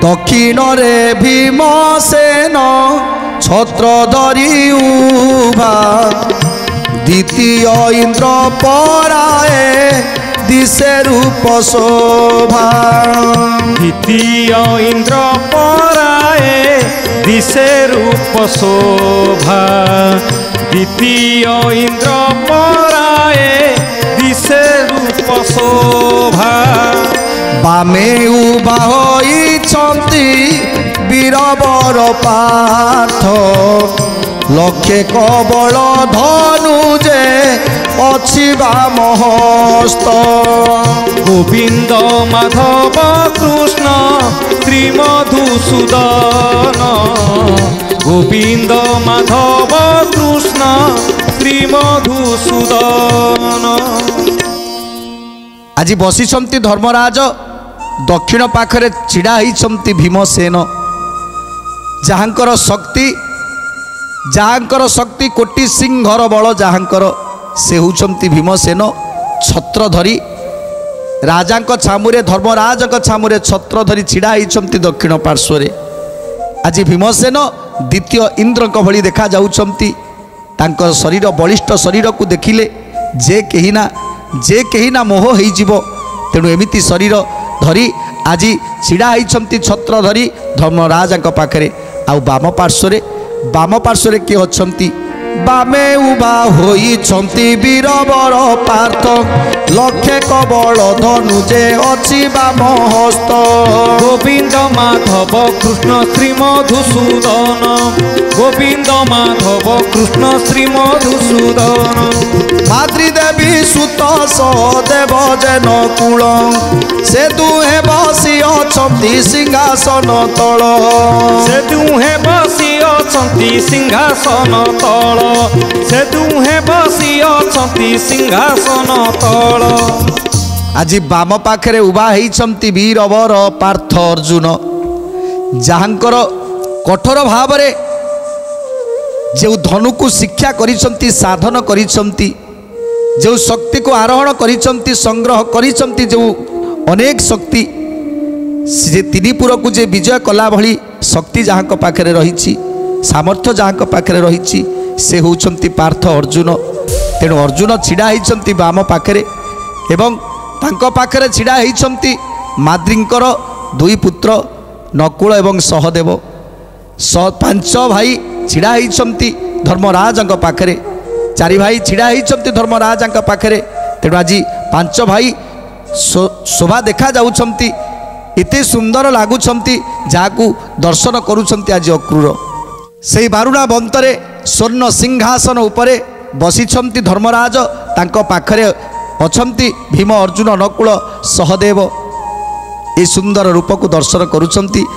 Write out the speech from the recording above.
दक्षिणरे भीमसेन छत्र धरी उभा द्वितीय इंद्र पराए दिशे रूप शोभा द्वितीय इंद्र पराए दिशे रूप शोभा द्वितीय इंद्र पराए दिशे रूप शोभा बामे उभा होइछन्ति वीरवर पार्थ लक्षे कबल धनुजे अछि वामहस्त गोविंद माधव कृष्ण श्रीमधुसूदन गोविंद माधव कृष्ण श्रीमधुसूदन आज बसिछन्ति धर्मराज दक्षिण पाखरे छिड़ा होइछन्ति भीमसेन जहाँकर शक्ति कोटि सिंहर बल जहाँकर से होउछन्ति भीमसेन छत्र धरी राजांक छामुरे धर्मराजक छामुरे छत्र धरी छिड़ा होइछन्ति दक्षिण पार्श्वरे आज भीमसेन द्वितीय इंद्रक भली देखा जाउछन्ति तांकर शरीर बलिष्ठ शरीर को देखिले जे केही ना मोह होइजिवो तेणु एमिति शरीर धरी आज छिड़ा होइछन्ति छत्र धरी धर्मराजांक पाखरे आउ बाम पार्श्वरे किए अछन्ति बामे उभा होइछन्ति वीरवर पार्थ लक्षे कबल धनुजे अछि वामहस्त गोविंद माधव कृष्ण श्रीमधुसूदन गोविंद माधव कृष्ण श्रीमधुसूदन मातृदेवी सुत सहदेव जेन कूल से दुहे बसी अछन्ति सिंहासन तल से दुहे बसी अछन्ति सिंहासन तल से दुहे बसी अछन्ति सिंहासन तल आज बाम पाखरे उभा होइछन्ति वीरवर पार्थ अर्जुन जहाँकर कठोर भावरे जो धनु को शिक्षा करिछन्ति साधन करिछन्ति जो शक्ति को आरोहण करिछन्ति संग्रह करिछन्ति जो अनेक शक्ति से त्रिपुर को जे विजय कला भली शक्ति जहाँ पाखरे रही सामर्थ्य जहाँ पाखरे रही से होउछन्ति पार्थ अर्जुन तेणु अर्जुन छिड़ा होइछन्ति बाम पाखरे एवं तांको पाखरे छिड़ा होइछन्ति माद्रींकर दुई पुत्र नकुल एवं सहदेव पांच भाई छिड़ा होइछन्ति धर्मराजक पाखरे चारि भाई छिड़ा होइछन्ति धर्मराजक पाखरे तेणु आज पांच भाई शोभा देखा जाउछन्ति इते सुंदर लागुछन्ति जाकू दर्शन करूछन्ति आज अक्रूर से बारुणा बंतरे स्वर्ण सिंहासन उपरे बसिछन्ति धर्मराज तांको पाखरे अछन्ति भीम अर्जुन नकुल सहदेव ए सुंदर रूप को दर्शन करूछन्ति।